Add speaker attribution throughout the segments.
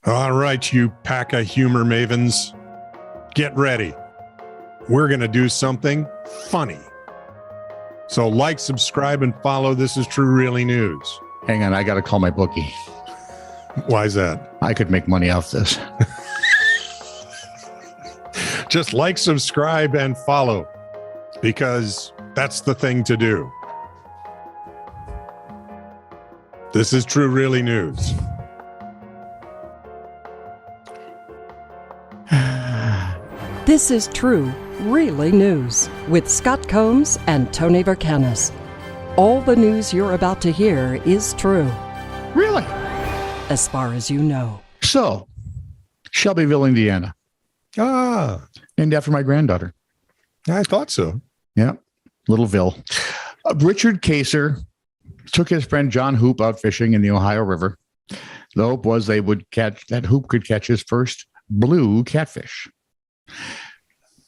Speaker 1: All right, you pack of humor mavens, get ready. We're going to do something funny. So like, subscribe, and follow. This is True Really News.
Speaker 2: Hang on, I got to call my bookie.
Speaker 1: Why is that?
Speaker 2: I could make money off this.
Speaker 1: Just like, subscribe, and follow, because that's the thing to do. This is True Really News.
Speaker 3: This is True Really News with Scott Combs and Tony Vercanis. All the news you're about to hear is true.
Speaker 2: Really?
Speaker 3: As far as you know.
Speaker 2: So, Shelbyville, Indiana. Named after my granddaughter.
Speaker 1: I thought so.
Speaker 2: Yeah, Littleville. Richard Kaser took his friend John Hoop out fishing in the Ohio River. The hope was that Hoop could catch his first blue catfish.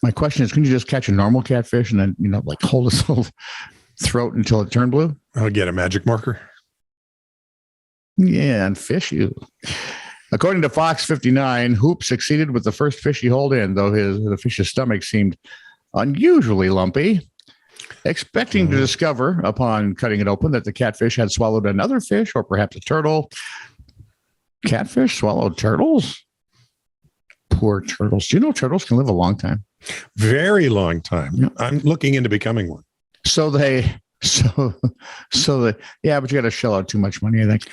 Speaker 2: My question is, can you just catch a normal catfish and then, like hold his little throat until it turned blue?
Speaker 1: I'll get a magic marker.
Speaker 2: Yeah, and fish you. According to Fox 59, Hoop succeeded with the first fish he hauled in, though the fish's stomach seemed unusually lumpy. Expecting to discover, upon cutting it open, that the catfish had swallowed another fish or perhaps a turtle. Catfish swallowed turtles? Poor turtles. Do you know turtles can live a long time?
Speaker 1: Very long time.
Speaker 2: Yeah.
Speaker 1: I'm looking into becoming one.
Speaker 2: So but you got to shell out too much money, I think.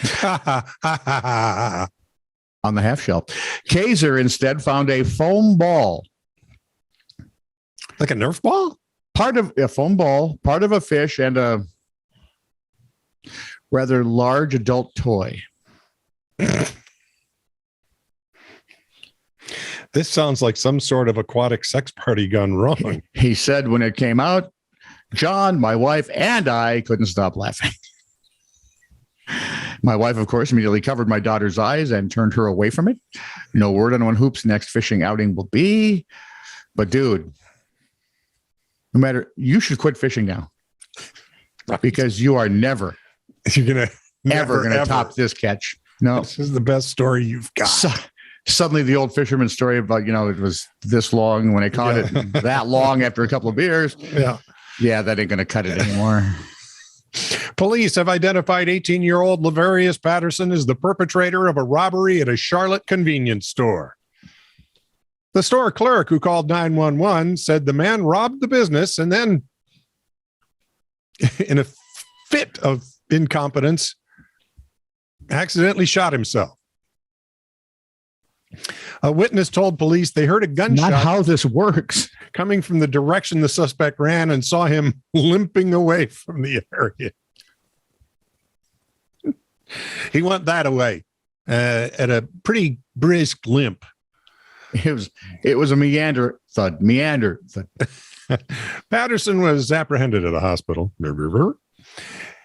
Speaker 2: On the half shell. Kaser instead found a foam ball.
Speaker 1: Like a Nerf ball?
Speaker 2: Part of a foam ball, part of a fish, and a rather large adult toy.
Speaker 1: This sounds like some sort of aquatic sex party gone wrong.
Speaker 2: He said when it came out, John, my wife, and I couldn't stop laughing. My wife, of course, immediately covered my daughter's eyes and turned her away from it. No word on when Hoop's next fishing outing will be. But dude, you should quit fishing now. Because you are never going to top this catch. No.
Speaker 1: This is the best story you've got.
Speaker 2: Suddenly the old fisherman story about, it was this long when I caught it, that long after a couple of beers. Yeah, that ain't going to cut it anymore.
Speaker 1: Police have identified 18-year-old Laverius Patterson as the perpetrator of a robbery at a Charlotte convenience store. The store clerk who called 911 said the man robbed the business and then, in a fit of incompetence, accidentally shot himself. A witness told police they heard a gunshot.
Speaker 2: Not how this works.
Speaker 1: Coming from the direction the suspect ran and saw him limping away from the area. He went that away at a pretty brisk limp.
Speaker 2: It was a meander thud.
Speaker 1: Patterson was apprehended at a hospital.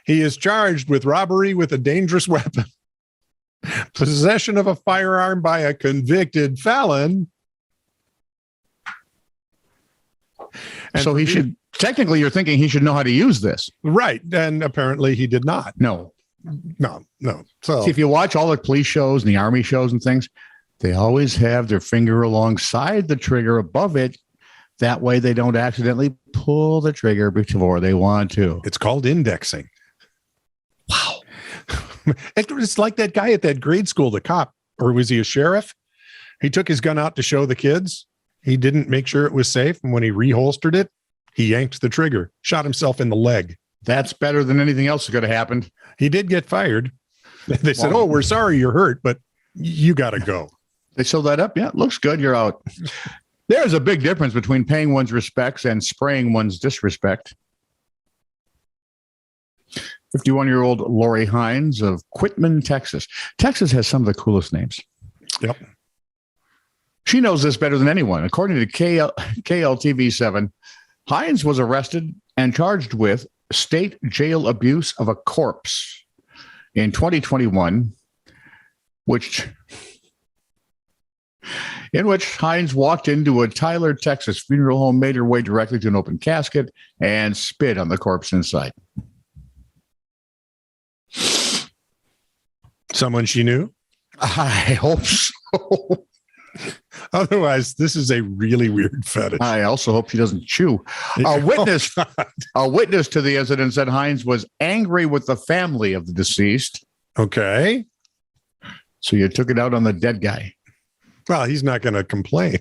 Speaker 1: He is charged with robbery with a dangerous weapon, possession of a firearm by a convicted felon. And
Speaker 2: so he should, technically you're thinking he should know how to use this.
Speaker 1: Right. And apparently he did not.
Speaker 2: No.
Speaker 1: So
Speaker 2: see, if you watch all the police shows and the army shows and things, they always have their finger alongside the trigger above it. That way they don't accidentally pull the trigger before they want to.
Speaker 1: It's called indexing. Wow. It's like that guy at that grade school, the cop, or was he a sheriff? He took his gun out to show the kids. He didn't make sure it was safe. And when he reholstered it, he yanked the trigger, shot himself in the leg.
Speaker 2: That's better than anything else that could have happened.
Speaker 1: He did get fired. They said, "Oh, we're sorry you're hurt, but you got to go."
Speaker 2: They sewed that up. Yeah, it looks good. You're out. There's a big difference between paying one's respects and spraying one's disrespect. 51-year-old Lori Hines of Quitman, Texas. Texas has some of the coolest names.
Speaker 1: Yep.
Speaker 2: She knows this better than anyone. According to KLTV7, Hines was arrested and charged with state jail abuse of a corpse in 2021, in which Hines walked into a Tyler, Texas funeral home, made her way directly to an open casket, and spit on the corpse inside.
Speaker 1: Someone she knew?
Speaker 2: I hope so.
Speaker 1: Otherwise, this is a really weird fetish.
Speaker 2: I also hope she doesn't chew. A witness to the incident said Hines was angry with the family of the deceased.
Speaker 1: Okay.
Speaker 2: So you took it out on the dead guy.
Speaker 1: Well, he's not going to complain.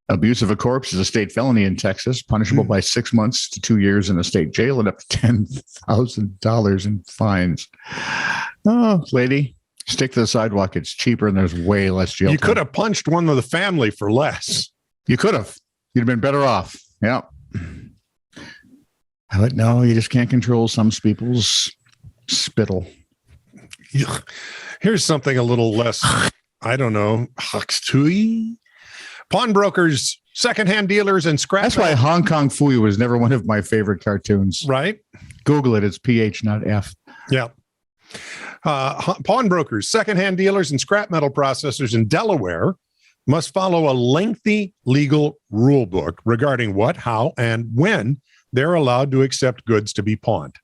Speaker 2: Abuse of a corpse is a state felony in Texas, punishable by 6 months to 2 years in a state jail and up to $10,000 in fines. Oh, lady, stick to the sidewalk. It's cheaper and there's way less jail.
Speaker 1: You could have punched one of the family for less.
Speaker 2: You could have. You'd have been better off. Yeah. But no, you just can't control some people's spittle.
Speaker 1: Here's something a little less, I don't know, huxtui. Pawnbrokers, secondhand dealers, and scrap.
Speaker 2: That's why Hong Kong Phooey was never one of my favorite cartoons.
Speaker 1: Right?
Speaker 2: Google it. It's PH, not F.
Speaker 1: Yeah. Pawnbrokers, secondhand dealers, and scrap metal processors in Delaware must follow a lengthy legal rule book regarding what, how, and when they're allowed to accept goods to be pawned.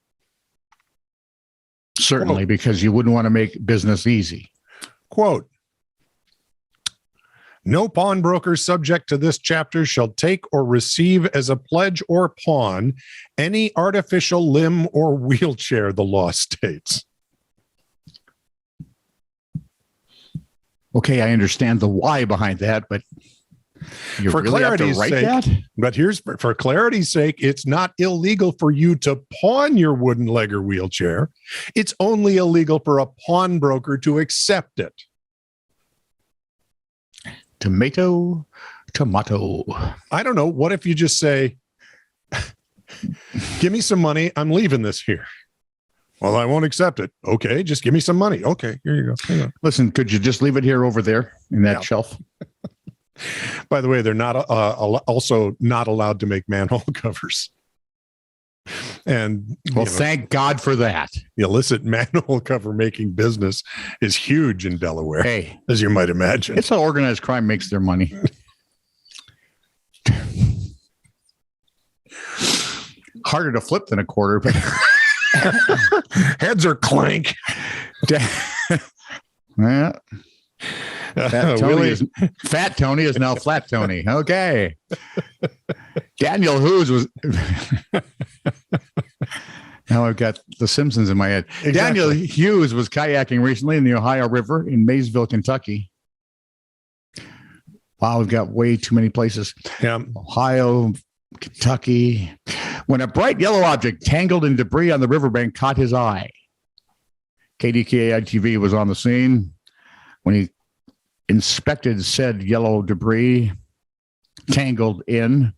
Speaker 2: Certainly, because you wouldn't want to make business easy.
Speaker 1: Quote, no pawnbroker subject to this chapter shall take or receive as a pledge or pawn any artificial limb or wheelchair, the law states.
Speaker 2: Okay, I understand the why behind that, but you
Speaker 1: for
Speaker 2: really have to
Speaker 1: clarity's
Speaker 2: write
Speaker 1: sake,
Speaker 2: that?
Speaker 1: but here's for clarity's sake, it's not illegal for you to pawn your wooden leg or wheelchair. It's only illegal for a pawnbroker to accept it.
Speaker 2: Tomato.
Speaker 1: I don't know. What if you just say, give me some money. I'm leaving this here. Well, I won't accept it. Okay, just give me some money. Okay, here you go. Hang on.
Speaker 2: Listen, could you just leave it here over there in that shelf?
Speaker 1: By the way, they're not also not allowed to make manhole covers. And
Speaker 2: well, thank God for that.
Speaker 1: The illicit manhole cover making business is huge in Delaware.
Speaker 2: Hey,
Speaker 1: as you might imagine,
Speaker 2: it's how organized crime makes their money. Harder to flip than a quarter, but
Speaker 1: heads are clank.
Speaker 2: Yeah. Fat Tony is now Flat Tony. Okay. Daniel Hughes was. Now I've got The Simpsons in my head. Exactly. Daniel Hughes was kayaking recently in the Ohio River in Maysville, Kentucky. Wow, we've got way too many places.
Speaker 1: Yeah.
Speaker 2: Ohio, Kentucky. When a bright yellow object tangled in debris on the riverbank caught his eye. KDKA TV was on the scene. When he inspected said yellow debris tangled in,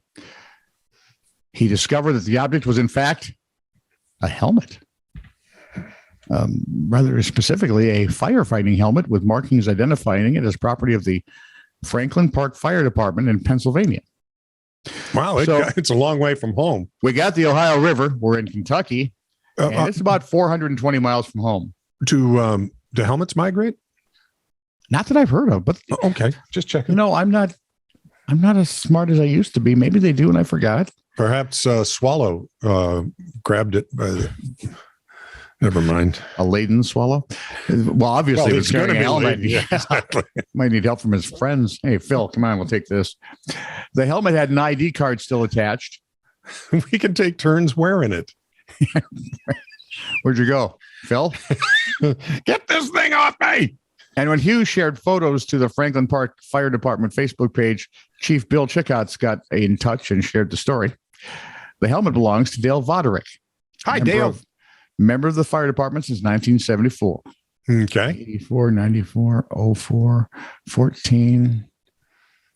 Speaker 2: he discovered that the object was in fact a helmet. Rather specifically, a firefighting helmet with markings identifying it as property of the Franklin Park Fire Department in Pennsylvania.
Speaker 1: Wow, it's a long way from home.
Speaker 2: We got the Ohio River. We're in Kentucky, and it's about 420 miles from home.
Speaker 1: Do helmets migrate?
Speaker 2: Not that I've heard of, but
Speaker 1: okay, just checking.
Speaker 2: No, I'm not as smart as I used to be. Maybe they do, and I forgot.
Speaker 1: Perhaps swallow grabbed it by the. Never mind.
Speaker 2: A laden swallow. Well, obviously,
Speaker 1: it's going to be
Speaker 2: helmet.
Speaker 1: Yeah, exactly.
Speaker 2: Might need help from his friends. Hey, Phil, come on, we'll take this. The helmet had an ID card still attached.
Speaker 1: We can take turns wearing it.
Speaker 2: Where'd you go, Phil?
Speaker 1: Get this thing off me!
Speaker 2: And when Hughes shared photos to the Franklin Park Fire Department Facebook page, Chief Bill Chicots got in touch and shared the story. The helmet belongs to Dale Voderick.
Speaker 1: Hi, Dale.
Speaker 2: Member of the fire department since 1974.
Speaker 1: Okay.
Speaker 2: 84, 94, 04, 14.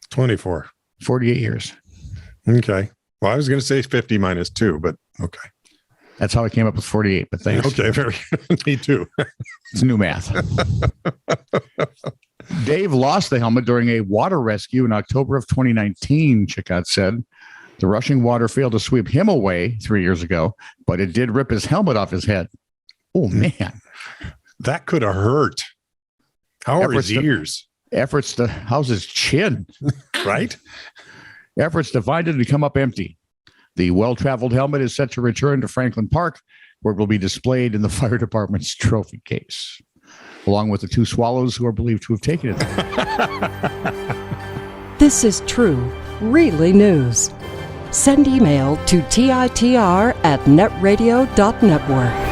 Speaker 1: 24.
Speaker 2: 48 years.
Speaker 1: Okay. Well, I was going to say 50 minus 2, but okay.
Speaker 2: That's how I came up with 48, but thanks.
Speaker 1: Okay, very good. Me too.
Speaker 2: It's new math. Dave lost the helmet during a water rescue in October of 2019, Chicot said. The rushing water failed to sweep him away 3 years ago, but it did rip his helmet off his head. Oh, man.
Speaker 1: That could have hurt. How are his ears?
Speaker 2: How's his chin?
Speaker 1: Right?
Speaker 2: Efforts to find it to come up empty. The well-traveled helmet is set to return to Franklin Park, where it will be displayed in the fire department's trophy case. along with the 2 swallows who are believed to have taken it.
Speaker 3: This is true, really news. Send email to titr@netradio.network.